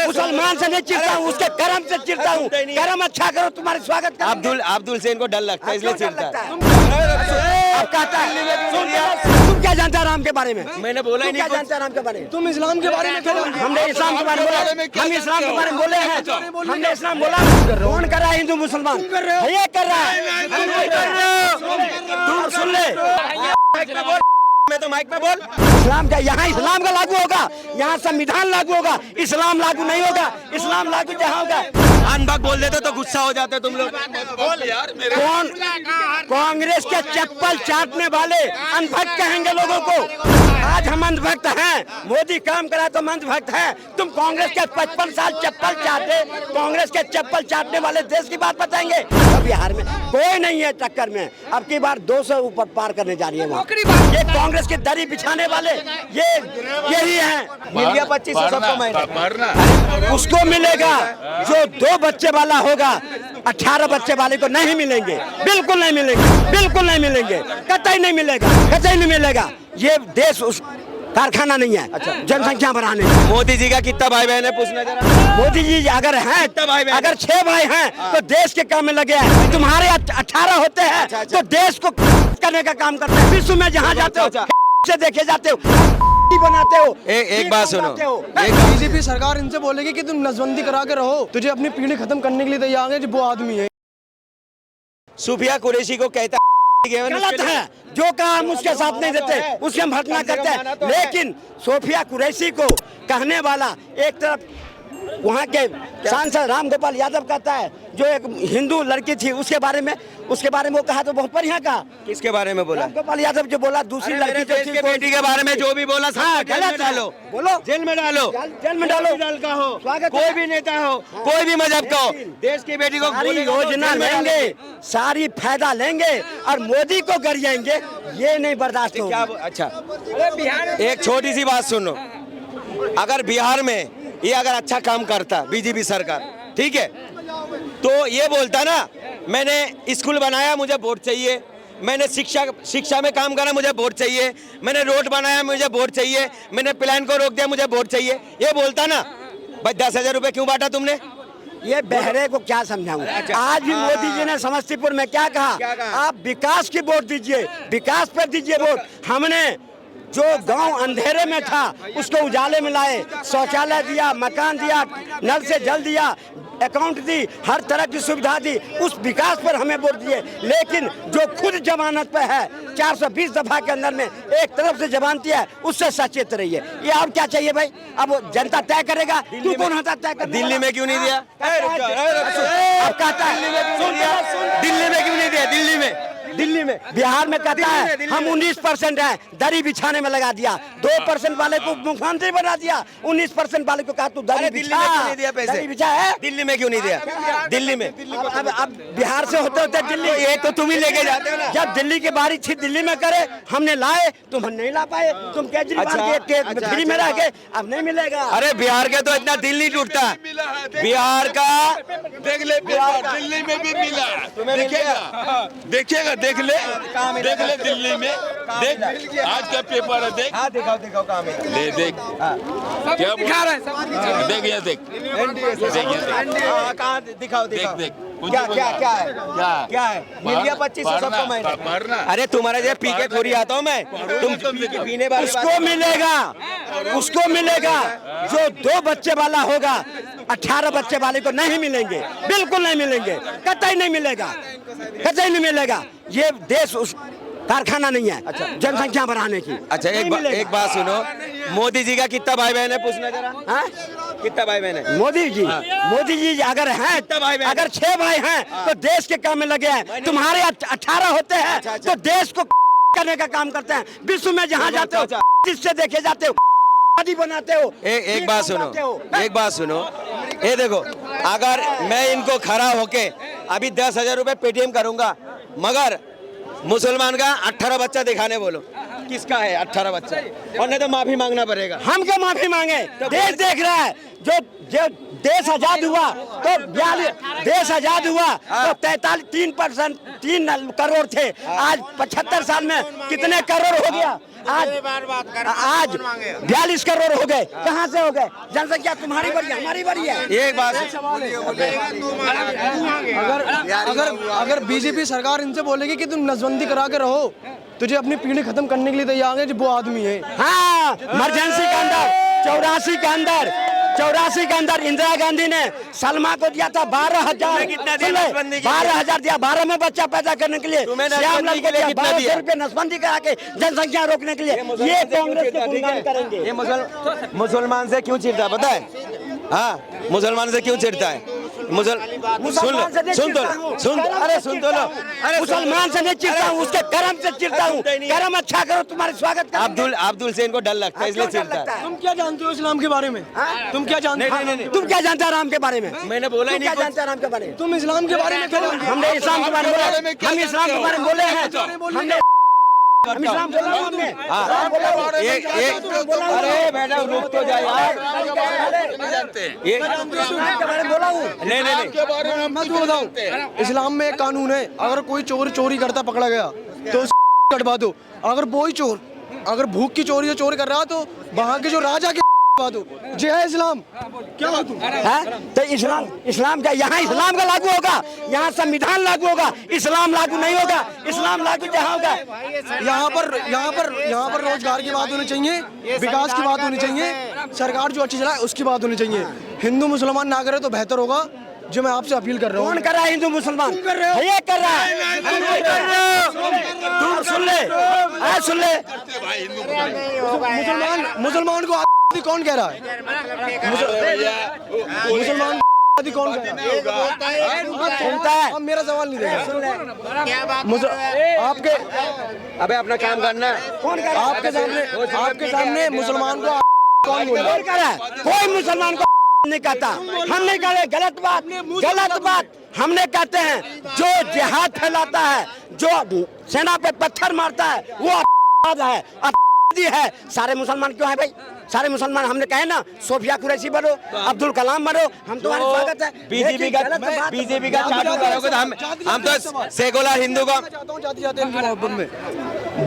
मुसलमान से नहीं चिढ़ता हूँ, उसके कर्म से चिढ़ता हूँ। कर्म अच्छा करो, तुम्हारे स्वागत करेंगे। अब्दुल से इनको डर लगता है इसलिए चिढ़ता है। तुम क्या जानते हो राम के बारे में? मैंने बोला ही नहीं। क्या जानते हो राम के बारे में? तुम इस्लाम के बारे में हमने इस्लाम के बारे में बोला, हम इस्लाम के बारे में बोले हैं, हमने इस्लाम बोला। कौन कर रहा है? हिंदू मुसलमान ये कर रहा है। तुम सुन ले, मैं तो माइक में बोल। इस्लाम का यहाँ इस्लाम का लागू होगा, यहाँ संविधान लागू होगा, इस्लाम लागू नहीं होगा। इस्लाम लागू जहाँ होगा। अनबक बोल देते तो गुस्सा हो जाते तुम लोग। बोल यार मेरे। कौन कांग्रेस के चप्पल चाटने वाले अंधभक्त कहेंगे लोगों को? आज हम अंधभक्त हैं, मोदी काम करा तो हम अंधभक्त हैं। तुम कांग्रेस के 55 साल चप्पल चाटे, कांग्रेस के चप्पल चाटने वाले देश की बात बताएंगे? तो बिहार में कोई नहीं है टक्कर में। अब की बार 200 ऊपर पार करने जा रही है वहाँ। ये कांग्रेस की दरी बिछाने वाले यही हैं। मिल गया 2500 सबको महीने। उसको मिलेगा जो 2 बच्चे वाला होगा, 18 बच्चे वाले को नहीं मिलेंगे। बिल्कुल नहीं मिलेंगे, बिल्कुल नहीं मिलेंगे, कतई नहीं मिलेगा, कतई नहीं मिलेगा। ये देश उस कारखाना नहीं है। अच्छा, जनसंख्या बढ़ाने। मोदी जी का कितना भाई बहन है पूछना जरा। मोदी जी अगर हैं, अगर 6 भाई हैं तो देश के काम में लगे हैं। तुम्हारे 18 होते हैं तो देश को करने का काम करते हैं। विश्व में जहाँ जाते हो से देखे जाते हो, बनाते हो। एक बात सुनो, बीजेपी सरकार इनसे बोलेगी कि तुम नसबंदी करा के रहो, तुझे अपनी पीढ़ी खत्म करने के लिए तैयार है, जो वो आदमी है। सूफिया कुरैशी को कहता गलत है, जो कहा हम उसके साथ नहीं देते, उसके हम हटना करते हैं। लेकिन सूफिया कुरैशी को कहने वाला एक तरफ वहाँ के सांसद राम गोपाल यादव कहता है, जो एक हिंदू लड़की थी उसके बारे में वो कहा तो बहुत बढ़िया कहा। किसके बारे में बोला? राम गोपाल यादव जो बोला, दूसरी लड़की जो थी बेटी के बारे में जो भी बोला गलत डालो, बोलो जेल में डालो, जेल में डालो। दल का हो, कोई भी नेता हो, कोई भी मजहब का हो, देश की बेटी को सारी योजना लेंगे, सारी फायदा लेंगे और मोदी को गरियाएंगे, ये नहीं बर्दाश्त होगा। अच्छा, एक छोटी सी बात सुनो, अगर बिहार में ये अगर अच्छा काम करता बीजेपी सरकार, ठीक है, तो ये बोलता ना मैंने स्कूल बनाया मुझे वोट चाहिए, मैंने शिक्षा में काम करा मुझे वोट चाहिए, मैंने रोड बनाया मुझे वोट चाहिए, मैंने प्लान को रोक दिया मुझे वोट चाहिए, ये बोलता ना। भाई 10,000 रुपए क्यों बांटा तुमने? ये बहरे को क्या समझाऊं? आज भी मोदी जी ने समस्तीपुर में क्या कहा? आप विकास की वोट दीजिए, विकास पर दीजिए वोट। हमने जो गांव अंधेरे में था उसको उजाले में लाए, शौचालय दिया, मकान दिया, नल से जल दिया, अकाउंट दी, हर तरह की सुविधा दी, उस विकास पर हमें वोट दिए। लेकिन जो खुद जमानत पे है, 420 दफा के अंदर में एक तरफ से जमानती है, उससे सचेत रहिए। ये और क्या चाहिए भाई? अब जनता तय करेगा, तू कौन होता तय करने? दिल्ली में क्यों नहीं दिया? अब कहता है दिल्ली में क्यों नहीं दिया? दिल्ली में, बिहार में कहता है हम 19% है, दरी बिछाने में लगा दिया। 2% वाले को मुख्यमंत्री बना दिया, 19% वाले को कहा तू दरी दिल्ली में क्यों नहीं दिया पैसे? दरी बिछा है दिल्ली में क्यों नहीं दिया? दिल्ली में अब बिहार से होते होते दिल्ली, ये तो तुम ही लेके जाते हो ना। जब दिल्ली की बारी थी दिल्ली में करे, हमने लाए, तुम नहीं ला पाए, तुम केजरीवाल के फ्री में रह गए, अब नहीं मिलेगा। अरे बिहार के तो इतना दिल नहीं टूटता, बिहार का देख ले, दिल्ली में भी मिला, देखिएगा, देख ले दिल्ली में, देख आज का पेपर है, देख। हाँ दिखाओ काम है। ले देख क्या दिखा रहा है, देख ये देख, दिखाओ देख क्या है? मिल गया 2500 सबको महीने। अरे तुम्हारे जैसे पी के थोड़ी आता हूँ मैं, तुम पीने वाले। उसको मिलेगा जो 2 बच्चे वाला होगा, 18 बच्चे वाले को नहीं मिलेंगे, बिल्कुल नहीं मिलेंगे, कतई नहीं मिलेगा, कतई नहीं मिलेगा। ये देश उस कारखाना नहीं है। अच्छा, जनसंख्या बढ़ाने की। अच्छा, एक बात सुनो, मोदी जी का कितना भाई बहन है पूछना जरा। कितना भाई बहन है मोदी जी अगर हैं, अगर 6 भाई हैं तो देश के काम में लगे हैं। तुम्हारे 18 होते हैं तो देश को करने का काम करते हैं। विश्व में जहाँ जाते हो जिससे देखे जाते हो, शादी बनाते हो। एक बात सुनो, ये देखो, अगर मैं इनको खड़ा होके अभी 10,000 रुपए पेटीएम करूंगा, मगर मुसलमान का 18 बच्चा दिखाने बोलो, किसका है 18 बच्चा? और नहीं तो माफी मांगना पड़ेगा। हम क्या माफी मांगे? देश देख रहा है, जो जो देश आजाद हुआ तो 42 देश आजाद हुआ तो 3 करोड़ थे। आज 75 साल में कितने करोड़ हो गया? आज 42 करोड़ हो गए। कहाँ से हो गए? जनसंख्या तुम्हारी बड़ी है, हमारी बड़ी है। एक बात अगर बीजेपी सरकार इनसे बोलेगी कि तुम नसबंदी करा के रहो, तुझे अपनी पीढ़ी खत्म करने के लिए तैयार है, जो वो आदमी है। हाँ, इमरजेंसी के अंदर 84 के अंदर इंदिरा गांधी ने सलमा को दिया था 12,000। कितना दिया नसबंदी के लिए? 12,000 दिया 12 में बच्चा पैदा करने के लिए। तुम्हें श्यामलाल नसबंदी को के लिए दिया कितना 1200 दिया? रुपये नसबंदी करा के जनसंख्या रोकने के लिए। ये कांग्रेस के गुणगान करेंगे। ये मुसलमान से क्यों चिढ़ता पता है? हाँ, मुसलमान से क्यों चिढ़ता है? मुसलमान से नहीं चिढ़ता हूँ, उसके कर्म से चिढ़ता हूँ। कर्म अच्छा करो, तुम्हारे स्वागत करेंगे। अब्दुल से इनको डर लगता है, इसलिए चिढ़ता है। तुम क्या जानते हो इस्लाम के बारे में? तुम क्या जानते हो? नहीं। तुम क्या जानते हो राम के बारे में? मैंने बोला ही क्या नहीं। जानते हो राम के बारे में? तुम इस्लाम के बारे में क्या जानते हो? हमने इस्लाम के बारे में बोला, हम इस्लाम के बारे में बोले हैं। हम इस्लाम बोला हूं हमने। अरे मैडम रुक तो जाए यार। ये इस्लाम के बारे में बोला हूँ। नहीं। मैं तुम्हें बताऊं, इस्लाम में एक कानून है, अगर कोई चोरी करता पकड़ा गया तो उसको कटवा दो। अगर वही चोर अगर भूख की चोरी कर रहा तो वहाँ के जो राजा के कटवा दो। जी है इस्लाम। क्या बात है? तो इस्लाम का यहाँ इस्लाम का लागू होगा, यहाँ संविधान लागू होगा, इस्लाम लागू नहीं होगा। इस्लाम लागू जहाँ होगा। यहाँ पर रोजगार की बात होनी चाहिए, विकास की बात होनी चाहिए, सरकार जो अच्छी चलाए उसकी बात होनी चाहिए। हिंदू मुसलमान ना करे तो बेहतर होगा, जो मैं आपसे अपील कर रहा हूँ। कौन कर रहा है? हिंदू मुसलमान कर रहे हो? ये कर रहा है। तुम सुन ले मुसलमान को आदि कौन कह रहा है? मुसलमान आदि कौन कह रहा है? अब मेरा सवाल नहीं देगा। आपके अबे अपना काम करना। आपके सामने मुसलमान को कौन बोल रहा है? कह रहा है? कोई मुसलमान को नहीं कहता। हम नहीं कह रहे गलत बात हमने कहते हैं। जो जिहाद फैलाता है, जो सेना पे पत्थर मारता है, वो अपराधी है। सारे मुसलमान क्यों है भाई? सारे मुसलमान हमने कहे ना, सोफिया कुरैशी बनो, अब्दुल कलाम बनो, हम तुम्हारे स्वागत है। बीजेपी का चालू करोगे तो हम तो सेकुलर हिंदू का जाते मोहब्बत में।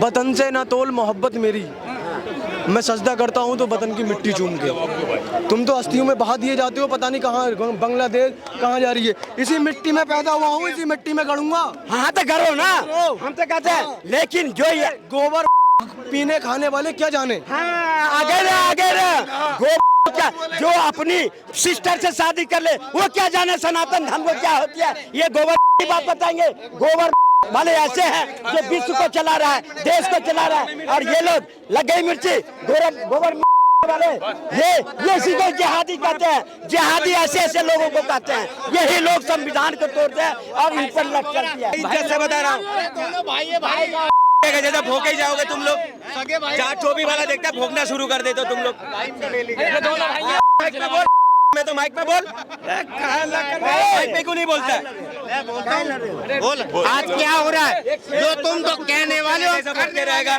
वतन से ना तोल मोहब्बत मेरी, मैं सजदा करता हूँ तो वतन की मिट्टी चूम के। तुम तो हस्तियों में बहा दिए जाते हो, पता नहीं कहाँ बांग्लादेश कहाँ जा रही है। इसी मिट्टी में पैदा हुआ हूँ, इसी मिट्टी में गड़ूंगा। हाँ तो करो ना, हम तो कहते हैं। लेकिन जो ये गोबर पीने खाने वाले क्या जाने। हाँ, आगे गोबर क्या, जो अपनी सिस्टर से शादी कर ले वो क्या जाने सनातन धर्म को क्या होती है। ये गोबर की बात बताएंगे। गोबर वाले ऐसे हैं जो विश्व को चला रहा है, देश को चला रहा है। और ये लोग लग गई मिर्ची गोबर वाले, ये इसी को जिहादी कहते हैं। जिहादी ऐसे लोगों को कहते हैं। यही लोग संविधान को तोड़ते हैं और इन पर लग करती है। जैसे बता रहा हूँ, जैसा भोंके ही जाओगे तुम लोग। जहाँ टोपी वाला देखता है भोंकना शुरू कर देते हो तुम लोग। मैं तो माइक पे बोल, माइक पे क्यों नहीं बोलता है? आज क्या हो रहा है? जो तुम तो कहने वाले हो करते रहेगा।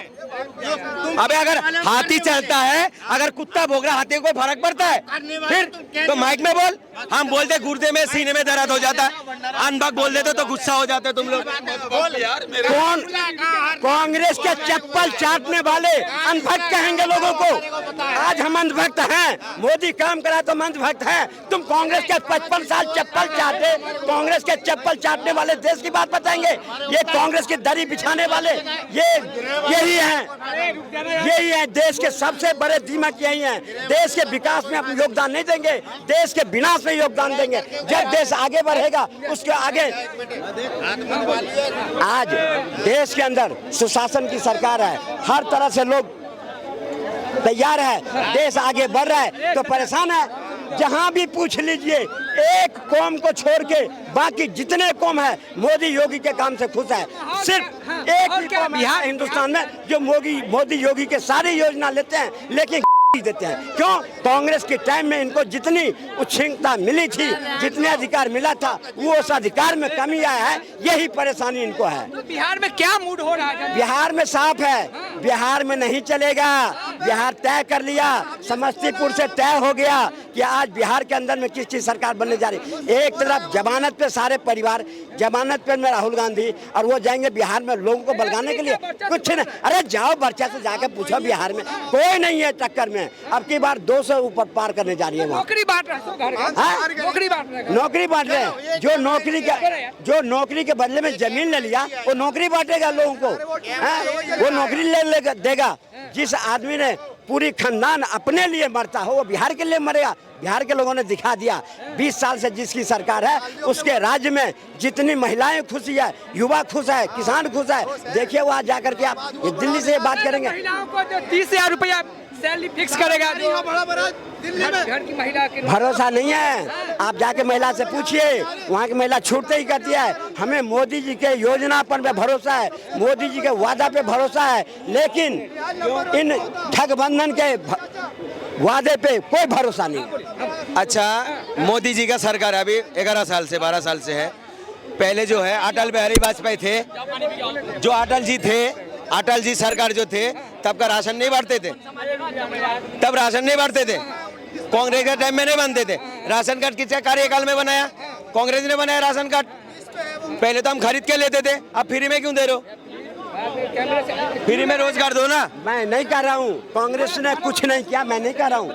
अबे अगर हाथी चलता है, अगर कुत्ता भोग रहा, हाथी को कोई फर्क पड़ता है? फिर तो माइक में बोल। हम बोलते गुर्दे में सीने में दर्द हो जाता है, अनबक बोल देते तो गुस्सा हो जाते तुम लोग। कौन कांग्रेस के चप्पल चाटने वाले अंधभक्त कहेंगे लोगों को? आज हम अंधभक्त हैं, मोदी काम करा तो हम अंधभक्त हैं। तुम कांग्रेस के 55 साल चप्पल चाटे, कांग्रेस के चप्पल चाटने वाले देश की बात बताएंगे? ये कांग्रेस की दरी बिछाने वाले यही है देश के सबसे बड़े दीमक यही हैं। देश के विकास में अपना योगदान नहीं देंगे, देश के विनाश में योगदान देंगे। जब देश आगे बढ़ेगा उसके आगे। आज देश के अंदर सुशासन की सरकार है, हर तरह से लोग तैयार है, देश आगे बढ़ रहा है तो परेशान है। जहां भी पूछ लीजिए, एक कौम को छोड़ के बाकी जितने कौम है मोदी योगी के काम से खुश है। सिर्फ एक ही कौम यहाँ हिंदुस्तान में जो मोदी योगी के सारी योजना लेते हैं, लेकिन देते हैं। क्यों? कांग्रेस के टाइम में इनको जितनी उच्छृंखलता मिली थी, जितने अधिकार मिला था, वो उस अधिकार में कमी आया है। यही परेशानी इनको है। तो बिहार में क्या मूड हो रहा है? बिहार में साफ है, बिहार में नहीं चलेगा। बिहार तय कर लिया, समस्तीपुर से तय हो गया कि आज बिहार के अंदर में किस चीज सरकार बनने जा रही है। एक तरफ जमानत पे सारे परिवार, जमानत पे में राहुल गांधी, और वो जाएंगे बिहार में लोगों को बलगाने के लिए। कुछ नहीं, अरे जाओ बर्चा से जाकर पूछो, बिहार में कोई नहीं है टक्कर में। अब की बार 200 ऊपर पार करने जा रही है वहाँ। नौकरी बांट रहा है, घर का। हाँ? नौकरी बांट रहा है। नौकरी बांट रहे हैं। जो नौकरी के बदले में जमीन ले लिया, वो नौकरी बांटेगा लोगों को। हाँ? वो नौकरी ले देगा। जिस आदमी ने पूरी खानदान अपने लिए मरता हो, वो बिहार के लिए मरेगा। बिहार के लोगों ने दिखा दिया। 20 साल से जिसकी सरकार है, उसके राज्य में जितनी महिलाएं खुश है, युवा खुश है, किसान खुश है। देखिए वहाँ जाकर के आप दिल्ली से बात करेंगे। महिलाओं को जो 30,000 रुपया सैलरी फिक्स करेगा, जो घर की महिला के भरोसा नहीं है। आप जाके महिला से पूछिए, वहाँ की महिला छूटते ही कहती है हमें मोदी जी के योजना पर भरोसा है, मोदी जी के वादा पे भरोसा है, लेकिन इन ठगबंधन के वादे पे कोई भरोसा नहीं। अच्छा, मोदी जी का सरकार अभी 11 साल से 12 साल से है। पहले जो है अटल बिहारी वाजपेयी थे, जो अटल जी सरकार जो थे, तब का राशन नहीं बांटते थे, तब राशन नहीं बांटते थे। कांग्रेस के टाइम में नहीं बनते थे। राशन कार्ड किसके कार्यकाल में बनाया? कांग्रेस ने बनाया राशन कार्ड। पहले तो हम खरीद के लेते थे, अब फ्री में क्यों दे रहे हो? फ्री में रोजगार दो ना। मैं नहीं कह रहा हूँ कांग्रेस ने कुछ नहीं किया, मैं नहीं कह रहा हूँ।